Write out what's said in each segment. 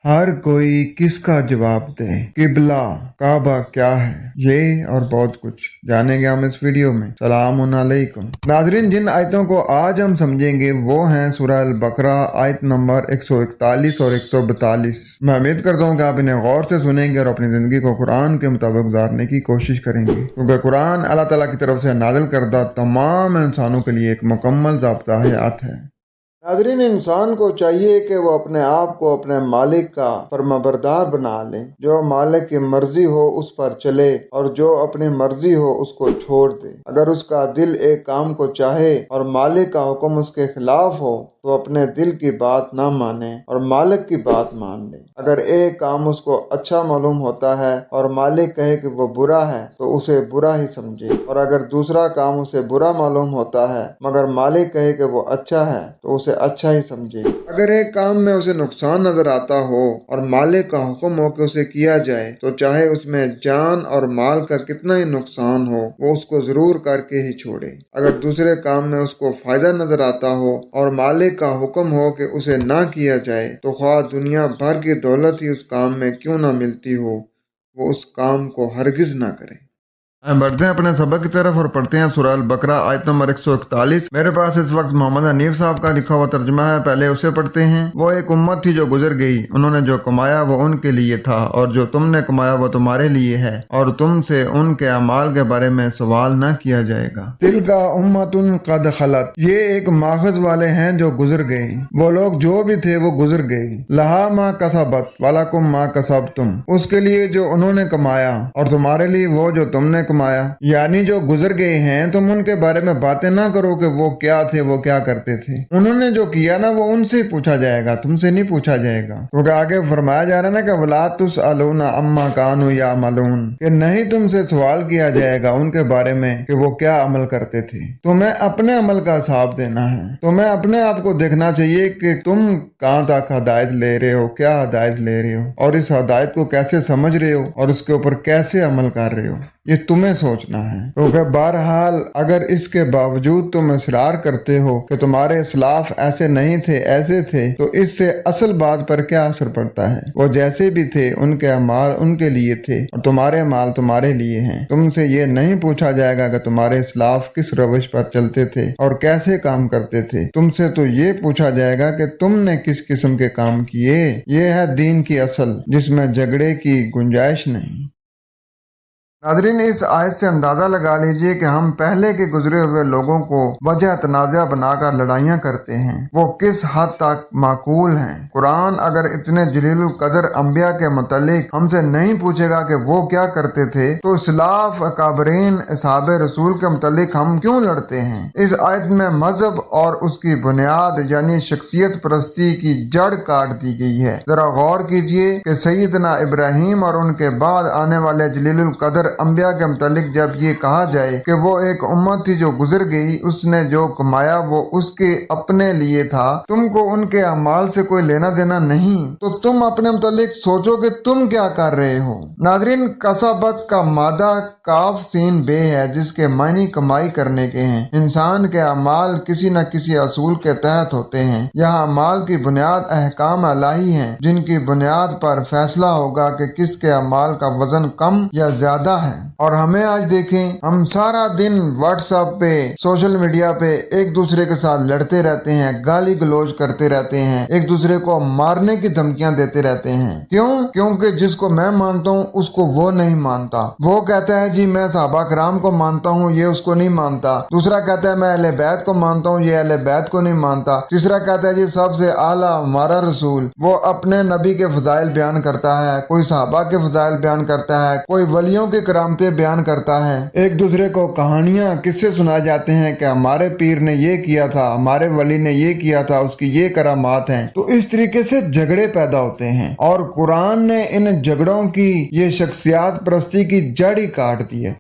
हर कोई किसका जवाब दे, किबला काबा क्या है, ये और बहुत कुछ जानेंगे हम इस वीडियो में। सलाम अलैकुम नाजरीन, जिन आयतों को आज हम समझेंगे वो हैं सूरह अल बकरा आयत नंबर 141 और 142। मैं उम्मीद करता हूँ कि आप इन्हें गौर से सुनेंगे और अपनी जिंदगी को कुरान के मुताबिक गुजारने की कोशिश करेंगे, क्योंकि कुरान अल्लाह ताला की तरफ से नाजिल करदा तमाम इंसानों के लिए एक मुकम्मल ज़ाब्ता हयात है। नाजरीन, इंसान को चाहिए कि वो अपने आप को अपने मालिक का फरमाबरदार बना ले, जो मालिक की मर्जी हो उस पर चले और जो अपनी मर्जी हो उसको छोड़ दे। अगर उसका दिल एक काम को चाहे और मालिक का हुक्म उसके खिलाफ हो तो अपने दिल की बात ना माने और मालिक की बात मान ले। अगर एक काम उसको अच्छा मालूम होता है और मालिक कहे कि वो बुरा है तो उसे बुरा ही समझे, और अगर दूसरा काम उसे बुरा मालूम होता है मगर मालिक कहे कि वो अच्छा है तो उसे अच्छा ही समझे। अगर एक काम में उसे नुकसान नजर आता हो और मालिक का हुक्म हो कि उसे किया जाए तो चाहे उसमें जान और माल का कितना ही नुकसान हो वो उसको जरूर करके ही छोड़े। अगर दूसरे काम में उसको फायदा नजर आता हो और मालिक का हुक्म हो कि उसे ना किया जाए तो ख्वाह दुनिया भर की दौलत ही उस काम में क्यों ना मिलती हो, वो उस काम को हरगिज ना करे। बढ़ते हैं अपने सबक की तरफ और पढ़ते हैं सूरह अल बकरा आयत नंबर 141। मेरे पास इस वक्त मोहम्मद हनीफ साहब का लिखा हुआ तर्जुमा है, पहले उसे पढ़ते हैं। वो एक उम्मत थी जो गुजर गई, उन्होंने जो कमाया वो उनके लिए था और जो तुमने कमाया वो तुम्हारे लिए है, और तुमसे उनके अमाल के बारे में सवाल न किया जाएगा। तिल का उम्मतुन कद खलत, ये एक माखज वाले हैं जो गुजर गए, वो लोग जो भी थे वो गुजर गए। लहा मा कसबत वलकुम मा कसबतुम, उसके लिए जो उन्होंने कमाया और तुम्हारे लिए वो जो तुमने कमाया। यानी जो गुजर गए हैं तुम उनके बारे में बातें ना करो कि वो क्या थे, वो क्या करते थे। उन्होंने जो किया ना वो उनसे पूछा जाएगा, तुमसे नहीं पूछा जाएगा, क्योंकि आगे फरमाया जा रहा है ना कि वला तुसअलूना अम्मा कानू यामलून, कि नहीं तुमसे सवाल किया जाएगा उनके बारे में कि वो क्या अमल करते थे। तुम्हें अपने अमल का हिसाब देना है, तुम्हें अपने आप को देखना चाहिए कि तुम कहाँ तक हदायत ले रहे हो, क्या हदायत ले रहे हो और इस हदायत को कैसे समझ रहे हो और उसके ऊपर कैसे अमल कर रहे हो, ये तुम्हें सोचना है। क्योंकि बहरहाल अगर इसके बावजूद तुम इसरार करते हो कि तुम्हारे इस्लाफ ऐसे नहीं थे ऐसे थे, तो इससे असल बात पर क्या असर पड़ता है। वो जैसे भी थे उनके अमाल उनके लिए थे और तुम्हारे अमाल तुम्हारे लिए हैं। तुमसे ये नहीं पूछा जाएगा कि तुम्हारे इस्लाफ किस रविश पर चलते थे और कैसे काम करते थे। तुमसे तो ये पूछा जाएगा कि तुमने किस किस्म के काम किए। ये है दीन की असल, जिसमें झगड़े की गुंजाइश नहीं। नादरीन, इस आयत से अंदाजा लगा लीजिए कि हम पहले के गुजरे हुए लोगों को वजह तनाज़ा बनाकर लड़ाइयाँ करते हैं, वो किस हद तक माकूल हैं। कुरान अगर इतने जलील कदर अंबिया के मुतालिक हमसे नहीं पूछेगा कि वो क्या करते थे, तो इस्लाफ अकाबरीन असहाबे रसूल के मुतालिक हम क्यों लड़ते हैं। इस आयत में मजहब और उसकी बुनियाद यानी शख्सियत परस्ती की जड़ काट दी गई है। जरा गौर कीजिए कि सैयदना इब्राहिम और उनके बाद आने वाले जलील कदर अंबिया के मुतालिक जब ये कहा जाए कि वो एक उम्मत थी जो गुजर गई, उसने जो कमाया वो उसके अपने लिए था, तुमको उनके अमाल से कोई लेना देना नहीं, तो तुम अपने मुतालिक सोचो कि तुम क्या कर रहे हो। नाजरीन, कसबत का मादा काफ सीन बे है, जिसके मायने कमाई करने के हैं। इंसान के अमाल किसी न किसी असूल के तहत होते हैं। यहाँ अमाल की बुनियाद अहकाम अलाही हैं, जिनकी बुनियाद पर फैसला होगा कि किसके अमाल का वजन कम या ज्यादा है। और हमें आज देखें, हम सारा दिन व्हाट्सएप पे सोशल मीडिया पे एक दूसरे के साथ लड़ते रहते हैं, गाली गलौज करते रहते हैं, एक दूसरे को मारने की धमकियां देते रहते हैं। क्यों? क्योंकि जिसको मैं मानता हूँ उसको वो नहीं मानता। वो कहता है जी मैं सहाबा कराम को मानता हूँ, ये उसको नहीं मानता। दूसरा कहता है मैं अहले बैत को मानता हूँ, ये अहले बैत को नहीं मानता। तीसरा कहता है जी सबसे आला हमारा रसूल। वो अपने नबी के फजाइल बयान करता है, कोई सहाबा के फजाइल बयान करता है, कोई वलियों के करामतें बयान करता है। एक दूसरे को कहानियां किससे सुनाए जाते हैं कि हमारे पीर ने ये किया था, हमारे वली ने ये किया था, उसकी ये करामात हैं। तो इस तरीके से झगड़े पैदा होते हैं और कुरान ने इन झगड़ों की ये शख्सियात परस्ती की जड़ ही काट दी है।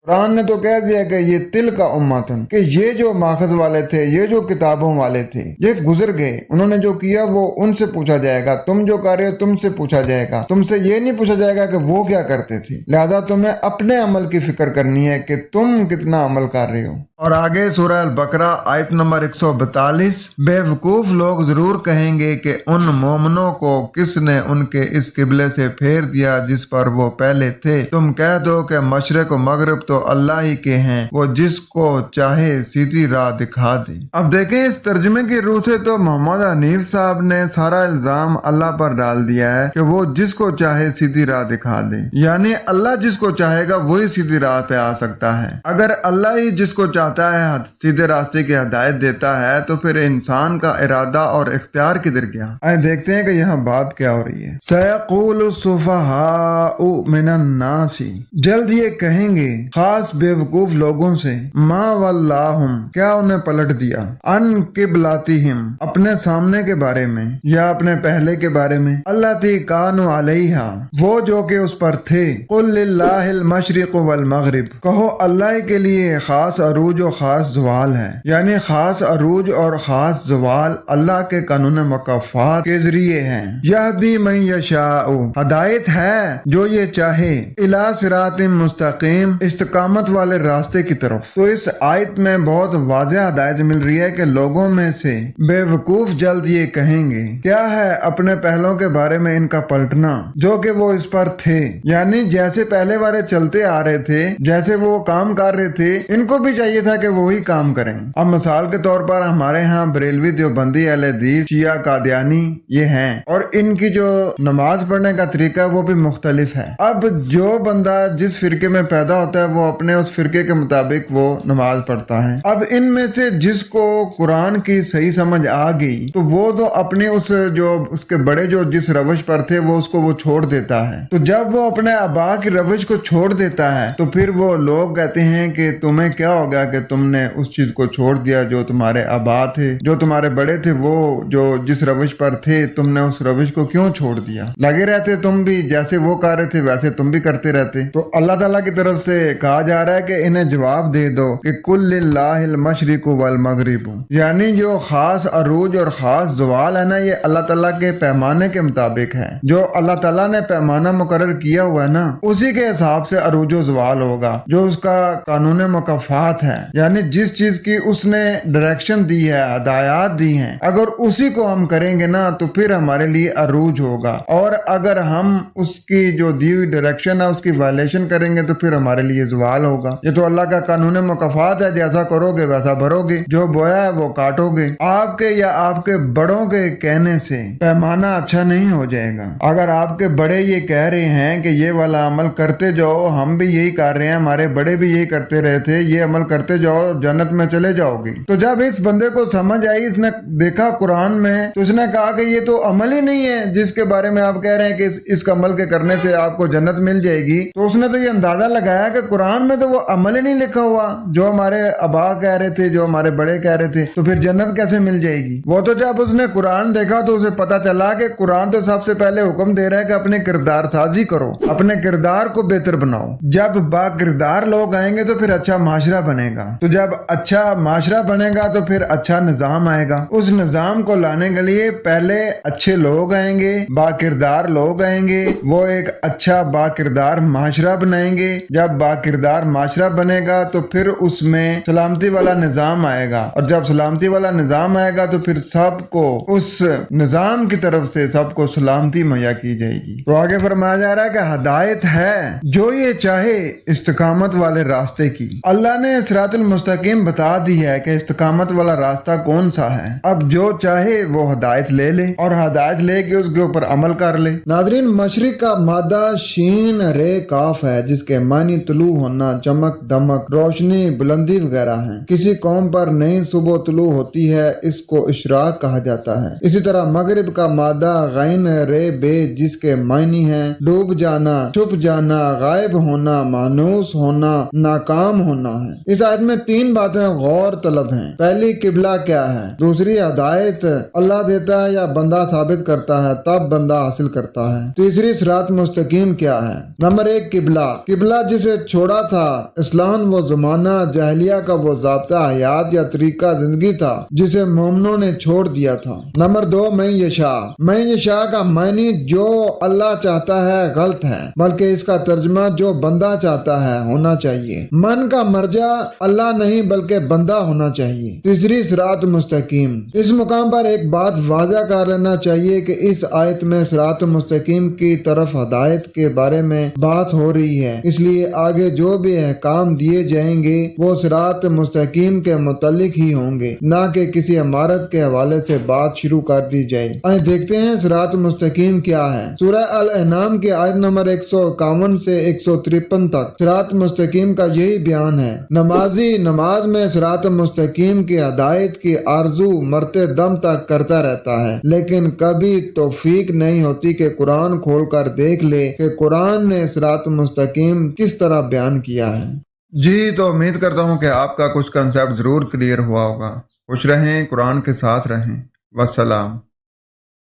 कुरान ने तो कह दिया कि ये तिल का उम्मतन, कि ये जो माखज वाले थे, ये जो किताबों वाले थे, ये गुजर गए, उन्होंने जो किया वो उनसे पूछा जाएगा, तुम जो कर रहे हो तुमसे पूछा जाएगा, तुमसे ये नहीं पूछा जाएगा कि वो क्या करते थे। लिहाजा तुम्हें अपने अमल की फिक्र करनी है कि तुम कितना अमल कर रहे हो। और आगे सूरह अल-बकरा आयत नंबर 142, बेवकूफ लोग जरूर कहेंगे कि उन मोमनों को किसने उनके इस किबले से फेर दिया जिस पर वो पहले थे। तुम कह दो कि मशरिक और मगरिब तो अल्लाह ही के हैं, वो जिसको चाहे सीधी राह दिखा दे। अब देखें इस तर्जुमे की रूह से तो मोहम्मद हनीफ साहब ने सारा इल्जाम अल्लाह पर डाल दिया है कि वो जिसको चाहे सीधी राह दिखा दे, यानी अल्लाह जिसको चाहेगा वही सीधी राह पे आ सकता है। अगर अल्लाह ही जिसको चाहता है सीधे रास्ते की हिदायत देता है तो फिर इंसान का इरादा और इख्तियार किधर गया। आइए देखते हैं कि यहाँ बात क्या हो रही है। सयक़ूलु सुफ़हाउ मिनन नासी, जल्द ये कहेंगे खास बेवकूफ लोगों से, मा वल्लाहुम, क्या उन्हें पलट दिया, अन किबलातिहिम, अपने सामने के बारे में या अपने पहले के बारे में, अल्लती कानु अलैहा, वो जो के उस पर थे, कुल लिल्लाहिल मशरिक़ वल मगरिब, कहो अल्लाह के लिए खास अरूज और खास ज़वाल है, यानी खास अरूज और खास ज़वाल अल्लाह के कानून मकफ़ात के जरिए हैं। यहदी मन यशाउ, हदायत है जो ये चाहे, इला सिरातिम मुस्तकीम, इस्तिकामत वाले रास्ते की तरफ। तो इस आयत में बहुत वाज़ेह हदायत मिल रही है कि लोगों में से बेवकूफ जल्द ये कहेंगे, क्या है अपने पहलों के बारे में इनका पलटना जो कि वो इस पर थे, यानी जैसे पहले वाले चलते आ रहे थे, जैसे वो काम कर रहे थे, इनको भी चाहिए था कि वो ही काम करें। अब मिसाल के तौर पर हमारे यहाँ बरेलवी, देवबंदी, अहले हदीस, शिया, कादियानी ये हैं, और इनकी जो नमाज पढ़ने का तरीका वो भी मुख्तलिफ है। अब जो बंदा जिस फिरके में पैदा होता है वो अपने उस फिरके के मुताबिक वो नमाज पढ़ता है। अब इनमें से जिसको कुरान की सही समझ आ गई तो वो तो अपने उस जो उसके बड़े जो जिस रवश पर थे वो उसको वो छोड़ देता है। तो जब वो अपने आबा की रवश को छोड़ देता है तो फिर वो लोग कहते हैं कि तुम्हें क्या हो गया कि तुमने उस चीज को छोड़ दिया जो तुम्हारे आबा थे, जो तुम्हारे बड़े थे, वो जो जिस रविश पर थे तुमने उस रविश को क्यों छोड़ दिया। लगे रहते तुम भी, जैसे वो कर रहे थे वैसे तुम भी करते रहते। तो अल्लाह ताला की तरफ से कहा जा रहा है कि इन्हें जवाब दे दो कि कुल लिल्लाहिल मशरिकु वल मगरिबु, यानी जो खास अरूज और खास ज़वाल है ना, ये अल्लाह ताला के पैमाने के मुताबिक है। जो अल्लाह ताला ने पैमाना मुकर्रर किया हुआ है ना, उसी के हिसाब से अरूज ज़वाल होगा, जो उसका कानून मकफ़ात है, यानी जिस चीज की उसने डायरेक्शन दी है, हदायत दी हैं, अगर उसी को हम करेंगे ना तो फिर हमारे लिए अरूज होगा, और अगर हम उसकी जो दी हुई डायरेक्शन है उसकी वायलेशन करेंगे तो फिर हमारे लिए ज़वाल होगा। ये तो अल्लाह का कानून मकफ़ात है, जैसा करोगे वैसा भरोगे, जो बोया है वो काटोगे। आपके या आपके बड़ों के कहने से पैमाना अच्छा नहीं हो जाएगा। अगर आपके बड़े ये कह रहे हैं कि ये वाला अमल करते जाओ, हम भी यही कर रहे हैं, हमारे बड़े भी यही करते रहे थे, ये अमल करते जाओ जन्नत में चले जाओगे। तो जब इस बंदे को समझ आई, इसने देखा कुरान में, तो उसने कहा कि ये तो अमल ही नहीं है जिसके बारे में आप कह रहे हैं कि इस अमल के करने से आपको जन्नत मिल जाएगी। तो उसने तो ये अंदाजा लगाया कि कुरान में तो वो अमल ही नहीं लिखा हुआ जो हमारे अबा कह रहे थे, जो हमारे बड़े कह रहे थे, तो फिर जन्नत कैसे मिल जाएगी। वो तो जब उसने कुरान देखा तो उसे पता चला कि कुरान तो सबसे पहले हुक्म दे रहा है कि अपने किरदार साजी करो, अपने किरदार को बेहतर बनाओ। जब बाकिरदार लोग आएंगे तो फिर अच्छा माशरा बनेगा, तो जब अच्छा माशरा बनेगा तो फिर अच्छा निजाम आएगा। उस निजाम को लाने के लिए पहले अच्छे लोग आएंगे, बाकिरदार लोग आएंगे, वो एक अच्छा बाकिरदार माशरा बनाएंगे। जब बाकिरदार माशरा बनेगा तो फिर उसमें सलामती वाला निजाम आएगा, और जब सलामती वाला निजाम आएगा तो फिर सबको उस निजाम की तरफ से सबको सलामती मुहैया की जाएगी। तो आगे फरमाया जा रहा है कि हदायत है जो ये चाहे इस्तिकामत वाले रास्ते की। अल्लाह ने सिरातुल मुस्तकीम बता दी है कि इस्तिकामत वाला रास्ता कौन सा है। अब जो चाहे वो हदायत ले ले और हदायत लेके उसके ऊपर अमल कर ले। नाज़रीन, मशरिक का मादा शीन रे काफ है जिसके मानी तुलू होना, चमक दमक, रोशनी, बुलंदी वगैरह है। किसी कौम पर नई सुबह तुलू होती है, इसको इशराक कहा जाता है। इसी तरह मगरिब का मादा गैन रे बे जिसके मायनी है डूब जाना, छुप जाना, गायब होना, मानूस होना, नाकाम होना है। इस आयत में तीन बातें गौर तलब हैं। पहली, किबला क्या है। दूसरी, हदायत अल्लाह देता है या बंदा साबित करता है तब बंदा हासिल करता है। तीसरी, सिरात मुस्तकीम क्या है। नंबर 1, किबला। किबला जिसे छोड़ा برا تھا، اسلام وہ زمانہ جاہلیہ کا وہ ضابطہ حیات یا طریقہ زندگی تھا جسے مومنوں نے چھوڑ دیا تھا۔ نمبر 2، میں یشاء کا معنی جو اللہ چاہتا ہے غلط ہے، بلکہ اس کا ترجمہ جو بندہ چاہتا ہے ہونا چاہیے۔ من کا مرجع اللہ نہیں بلکہ بندہ ہونا چاہیے۔ تیسری، صراط مستقیم۔ اس مقام پر ایک بات واضح کر لینا چاہیے کہ اس آیت میں صراط مستقیم کی طرف ہدایت کے بارے میں بات ہو رہی ہے، اس لیے آگے جو بھی احکام دیے جائیں گے وہ صراط مستقیم کے متعلق ہی ہوں گے، نہ کہ کسی عمارت کے حوالے سے بات شروع کر دی جائے۔ آئے دیکھتے ہیں صراط مستقیم کیا ہے۔ سورہ الانعام کی آیت نمبر 151 سے 153 تک صراط مستقیم کا یہی بیان ہے۔ نمازی نماز میں صراط مستقیم کی ہدایت کی آرزو مرتے دم تک کرتا رہتا ہے، لیکن کبھی توفیق نہیں ہوتی کہ قرآن کھول کر دیکھ لے کہ قرآن نے صراط مستقیم کس طرح بیان کیا ہے۔ جی تو امید کرتا ہوں کہ آپ کا کچھ کنسیپٹ ضرور کلیئر ہوا ہوگا۔ خوش رہیں، قرآن کے ساتھ رہیں۔ والسلام۔